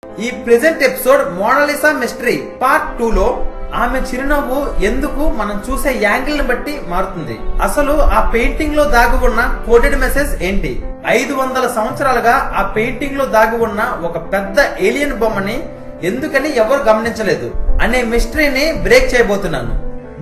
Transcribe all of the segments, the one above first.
ఈ present episode Mona Lisa mystery part 2 లో ఆమె చిరునవ్వు ఎందుకు మనం చూసే యాంగిల్ ని బట్టి మారుతుంది. అసలు ఆ పెయింటింగ్ లో దాగి ఉన్న కోడెడ్ మెసేజ్ ఏంటి? 500 సంవత్సరాలుగా ఆ పెయింటింగ్ లో దాగి ఉన్న ఒక పెద్ద ఏలియన్ బొమ్మని ఎందుకని ఎవరు గమనించలేదు అనే మిస్టరీని బ్రేక్ చేయబోతున్నాను.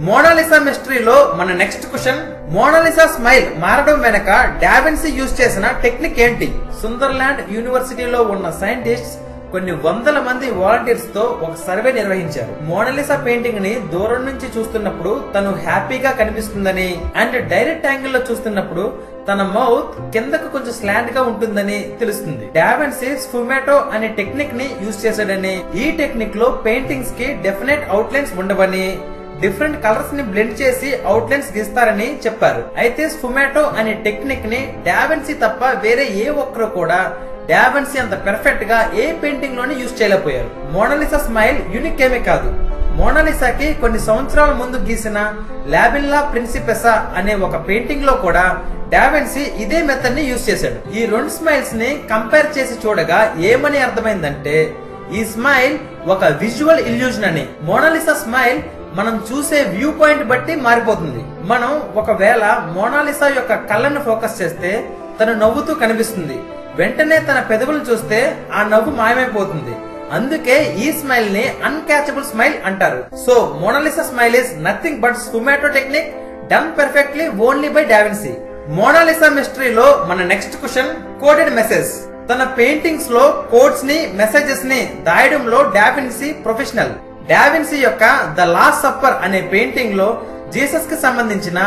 మోనాలిసా మిస్టరీలో మన నెక్స్ట్ క్వశ్చన్, మోనాలిసా స్మైల్ మారడం వెనక డావిన్సీ యూజ్ చేసిన టెక్నిక్ ఏంటి? సుందర్లాండ్ యూనివర్సిటీలో ఉన్న సైంటిస్ట్స్ కొన్ని వందల మంది వాలంటీర్స్ తో ఒక సర్వే నిర్వహించారు. మోనాలిసా పెయింటింగ్ ని దూరం నుంచి చూస్తున్నప్పుడు తను హ్యాపీగా కనిపిస్తుందని అండ్ డైరెక్ట్ యాంగిల్ లో చూస్తున్నప్పుడు తన మౌత్ కిందకు కొంచెం స్లాంట్ గా ఉంటుందని తెలుస్తుంది. డావిన్సీ స్ఫుమాటో అనే టెక్నిక్ ని యూజ్ చేశాడని, ఈ టెక్నిక్ లో పెయింటింగ్స్ కి డెఫినెట్ అవుట్లైన్స్ ఉండవని, డిఫరెంట్ కలర్స్ ని బ్లెండ్ చేసి అవుట్లైన్స్ గీస్తారని చెప్పారు. అయితే స్ఫుమాటో అనే టెక్నిక్ ని డావిన్సీ తప్ప వేరే ఏ ఒక్కరు కూడా డావిన్సీ అంత పెర్ఫెక్ట్ గా ఏ పెయింటింగ్ లోనే యూజ్ చేయలేకపోయారు. మోనాలిసా స్మైల్ యూనిక్ ఏమీ కాదు. మోనాలిసాకి కొన్ని సంవత్సరాల ముందు గీసిన లాబిల్లా ప్రిన్సిపెసా అనే ఒక పెయింటింగ్ లో కూడా డావిన్సీ ఇదే మెథడ్ ని యూజ్ చేశాడు. ఈ రెండు స్మైల్స్ ని కంపేర్ చేసి చూడగా ఏమని అర్థమైందంటే ఈ స్మైల్ ఒక విజువల్ ఇల్యూజన్ అని. మోనాలిసా స్మైల్ మనం చూసే వ్యూ పాయింట్ బట్టి మారిపోతుంది. మనం ఒకవేళ మోనాలిసా యొక్క కళ్ళను ఫోకస్ చేస్తే తను నవ్వుతూ కనిపిస్తుంది. వెంటనే తన పెదవులు చూస్తే ఆ నవ్వు మాయమైపోతుంది. అందుకే ఈ స్మైల్ ని అన్క్యాచబుల్ స్మైల్ అంటారు. So Mona Lisa smile is nothing but sfumato technique done perfectly only by Da Vinci. Mona Lisa మిస్టరీలో మన నెక్స్ట్ క్వశ్చన్, కోడెడ్ మెసేజ్. తన పెయింటింగ్స్ లో కోడ్స్ ని మెసేజెస్ ని దాయడంలో డావిన్సీ ప్రొఫెషనల్. డావిన్సీ యొక్క ద లాస్ట్ సప్పర్ అనే పెయింటింగ్ లో జీసస్ కి సంబంధించిన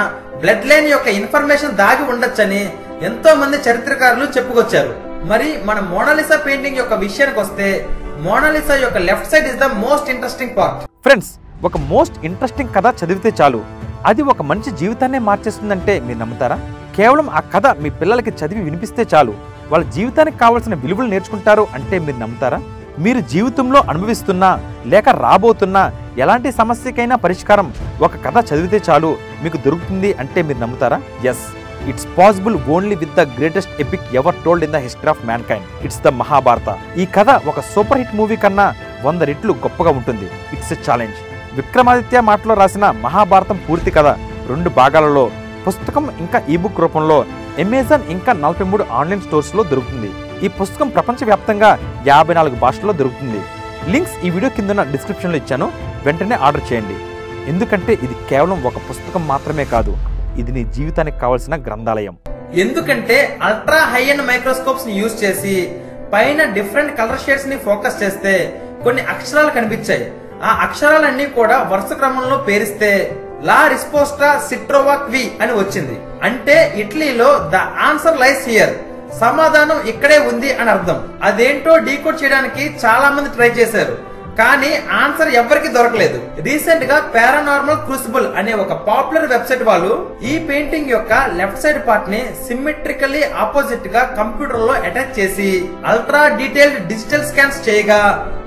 బ్లడ్ లైన్ యొక్క ఇన్ఫర్మేషన్ దాగి ఉండొచ్చని ఎంతో మంది చరిత్రకారులు చెప్పుకొచ్చారు. మరి మన మోనాలిసా పెయింటింగ్ యొక్క విషయానికి వస్తే మోనాలిసా యొక్క left side is the most interesting part. Friends, ఒక మోస్ట్ ఇంట్రెస్టింగ్ కథ చదివితే చాలు అది ఒక మనిషి జీవితాన్నే మార్చేస్తుందంటే మీరు నమ్ముతారా? కేవలం ఆ కథ మీ పిల్లలకి చదివి వినిపిస్తే చాలు వాళ్ళ జీవితానికి కావాల్సిన విలువలు నేర్చుకుంటారు అంటే మీరు నమ్ముతారా? మీరు జీవితంలో అనుభవిస్తున్నా లేక రాబోతున్నా ఎలాంటి సమస్యకైనా పరిష్కారం ఒక కథ చదివితే చాలు మీకు దొరుకుతుంది అంటే మీరు నమ్ముతారా? Yes, it's possible only with the greatest epic ever told in the history of mankind. It's the Mahabharata. ఈ కథ ఒక సూపర్ హిట్ మూవీ కన్నా 100 రెట్లు గొప్పగా ఉంటుంది. It's a challenge. విక్రమాదిత్య మాటలో రాసిన మహాభారతం పూర్తి కథ 2 భాగాలలో పుస్తకం ఇంకా ఈబుక్ రూపంలో అమెజాన్ ఇంకా 43 ఆన్లైన్ స్టోర్స్ లో దొరుకుతుంది. ఈ పుస్తకం ప్రపంచవ్యాప్తంగా 54 భాషల్లో దొరుకుతుంది. లింక్స్ ఈ వీడియో కింద డిస్క్రిప్షన్ లో ఇచ్చాను, వెంటనే ఆర్డర్ చేయండి. ఎందుకంటే ఇది కేవలం ఒక పుస్తకం మాత్రమే కాదు, ఇది నీ జీవితానికి కావాల్సిన గ్రంథాలయం. ఎందుకంటే అల్ట్రా హై అండ్ మైక్రోస్కోప్స్ ని యూజ్ చేసి పైన డిఫరెంట్ కలర్ షేడ్స్ ని ఫోకస్ చేస్తే కొన్ని అక్షరాలు కనిపించాయి. ఆ అక్షరాలన్నీ కూడా వరుస క్రమంలో పేరిస్తే లా రిస్పోస్టా సిట్రోవాక్ వి అని వచ్చింది. అంటే ఇటలీలో ద ఆన్సర్ లైస్ హియర్, సమాధానం ఇక్కడే ఉంది అని అర్థం. అదేంటో డీకోడ్ చేయడానికి చాలా మంది ట్రై చేశారు, కానీ ఆన్సర్ ఎవరికి దొరకలేదు. రీసెంట్ గా పారానార్మల్ క్రూసిబుల్ అనే ఒక పాపులర్ వెబ్సైట్ వాళ్ళు ఈ పెయింటింగ్ యొక్క లెఫ్ట్ సైడ్ పార్ట్ ని సిమెట్రికల్లీ ఆపోజిట్ గా కంప్యూటర్ లో అటాచ్ చేసి అల్ట్రా డీటెయిల్డ్ డిజిటల్ స్కాన్స్ చేయగా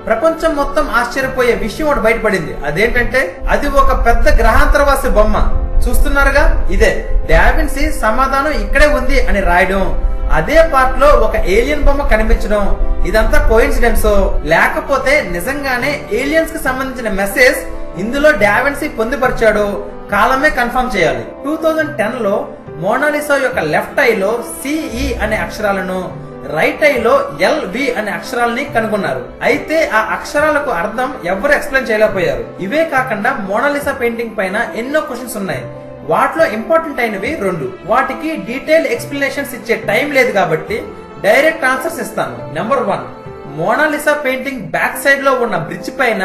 ప్రపంచం మొత్తం ఆశ్చర్యపోయే విషయం ఒకటి బయటపడింది. అదేంటంటే అది ఒక పెద్ద గ్రహాంతరవాసి బొమ్మ. చూస్తున్నారుగా, ఇదే డావిన్సీ సమాధానం ఇక్కడే ఉంది అని రాయడం, అదే పార్ట్ లో ఒక ఏలియన్ బొమ్మ కనిపించడం, ఇదంతా కోయిన్సిడెన్సో లేకపోతే నిజంగానే ఏలియన్స్ కి సంబంధించిన మెసేజ్ ఇందులో డావిన్సీ పొందుపరిచాడో కాలమే కన్ఫర్మ్ చేయాలి. 2010 లో మోనాలిసా యొక్క లెఫ్ట్ ఐ లో సిఈ అనే అక్షరాలను, రైట్ ఐ లో ఎల్వి అనే అక్షరాలని కనుగొన్నారు. అయితే ఆ అక్షరాలకు అర్థం ఎవరు ఎక్స్ప్లెయిన్ చేయలేకపోయారు. ఇవే కాకుండా మోనాలిసా పెయింటింగ్ పైన ఎన్నో క్వశ్చన్స్ ఉన్నాయి. వాటిలో ఇంపార్టెంట్ అయినవి 2. వాటికి డీటెయిల్ ఎక్స్ప్లెనేషన్స్ ఇచ్చే టైం లేదు కాబట్టి డైరెక్ట్ ఆన్సర్స్ ఇస్తాను. Number 1, Mona Lisa painting back side లో ఉన్న బ్రిడ్జ్ పైన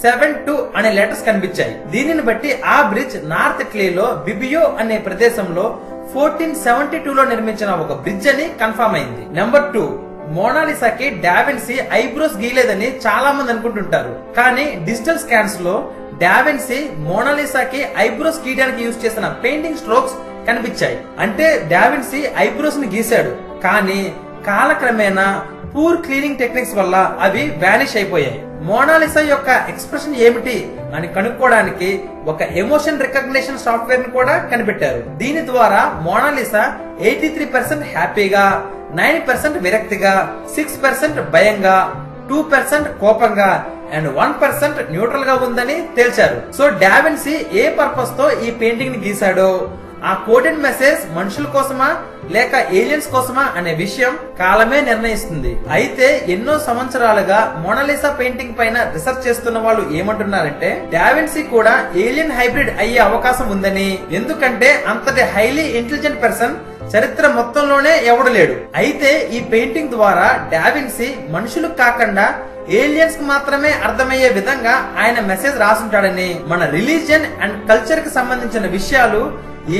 72 అనే లెటర్స్ కనిపించాయి. దీనిని బట్టి ఆ బ్రిడ్జ్ నార్త్ ఇటలీలో బిబియో అనే ప్రదేశంలో 1472 లో నిర్మించిన ఒక బ్రిడ్జ్ అని కన్ఫర్మ్ అయింది. నెంబర్ 2, మోనాలిసాకి డావిన్సీ ఐబ్రోస్ గీయలేదని చాలా మంది అనుకుంటుంటారు, కానీ డిజిటల్ స్కాన్స్ లో డావిన్సీ మోనాలిసాకి ఐబ్రోస్ గీయడానికి యూజ్ చేసిన పెయింటింగ్ స్ట్రోక్స్ కనిపించాయి. అంటే డావిన్సీ ఐబ్రోస్ ని గీశాడు, కానీ కాలక్రమేణా పూర్ క్లీనింగ్ టెక్నిక్స్ వల్ల అవి వానిష్ అయిపోయాయి. మోనాలిసా యొక్క ఎక్స్ప్రెషన్ ఏమిటి అని కనుక్కోవడానికి ఒక ఎమోషన్ రికగ్నిషన్ సాఫ్ట్వేర్ ని కూడా కనిపెట్టారు. దీని ద్వారా మోనాలిసా 83% హ్యాపీగా, 9% విరక్తిగా, 6% భయంగా, 2% కోపంగా అండ్ 1% న్యూట్రల్ గా ఉందని తేల్చారు. సో డావిన్సీ ఏ పర్పస్ తో ఈ పెయింటింగ్ ని గీశాడో, ఆ కోడెడ్ మెసేజ్ మనుషుల కోసమా లేక ఏలియన్స్ కోసమా అనే విషయం కాలమే నిర్ణయిస్తుంది. అయితే ఎన్నో సంవత్సరాలుగా మోనాలిసా పెయింటింగ్ పైన రీసెర్చ్ చేస్తున్న వాళ్ళు ఏమంటున్నారంటే డావిన్సీ కూడా ఏలియన్ హైబ్రిడ్ అయ్యే అవకాశం ఉందని. ఎందుకంటే అంతటి హైలీ ఇంటెలిజెంట్ పర్సన్ చరిత్ర మొత్తంలోనే ఎవడు లేడు. అయితే ఈ పెయింటింగ్ ద్వారా డావిన్సీ మనుషులకు కాకుండా ఏలియన్స్ కి మాత్రమే అర్థమయ్యే విధంగా ఆయన మెసేజ్ రాసుంటాడని, మన రిలీజియన్ అండ్ కల్చర్ కి సంబంధించిన విషయాలు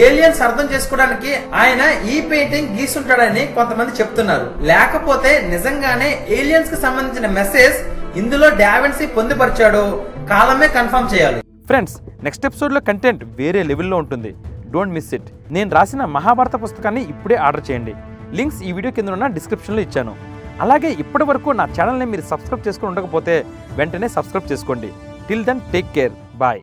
ఏలియన్స్ అర్థం చేసుకోవడానికి ఆయన ఈ పెయింటింగ్ గీసుంటాడని కొంతమంది చెప్తున్నారు. లేకపోతే నిజంగానే ఏలియన్స్ కి సంబంధించిన మెసేజ్ ఇందులో డావిన్సీ పొందుపరిచాడో కాలమే కన్ఫర్మ్ చేయాలి. ఫ్రెండ్స్, నెక్స్ట్ ఎపిసోడ్ లో కంటెంట్ వేరే లెవెల్లో ఉంటుంది. Don't miss it. నేను రాసిన మహాభారత పుస్తకాన్ని ఇప్పుడే ఆర్డర్ చేయండి. లింక్స్ ఈ వీడియో కింద ఉన్న డిస్క్రిప్షన్లో ఇచ్చాను. అలాగే ఇప్పటి వరకు నా ఛానల్ని మీరు సబ్స్క్రైబ్ చేసుకుని ఉండకపోతే వెంటనే సబ్స్క్రైబ్ చేసుకోండి. Till then take care. Bye.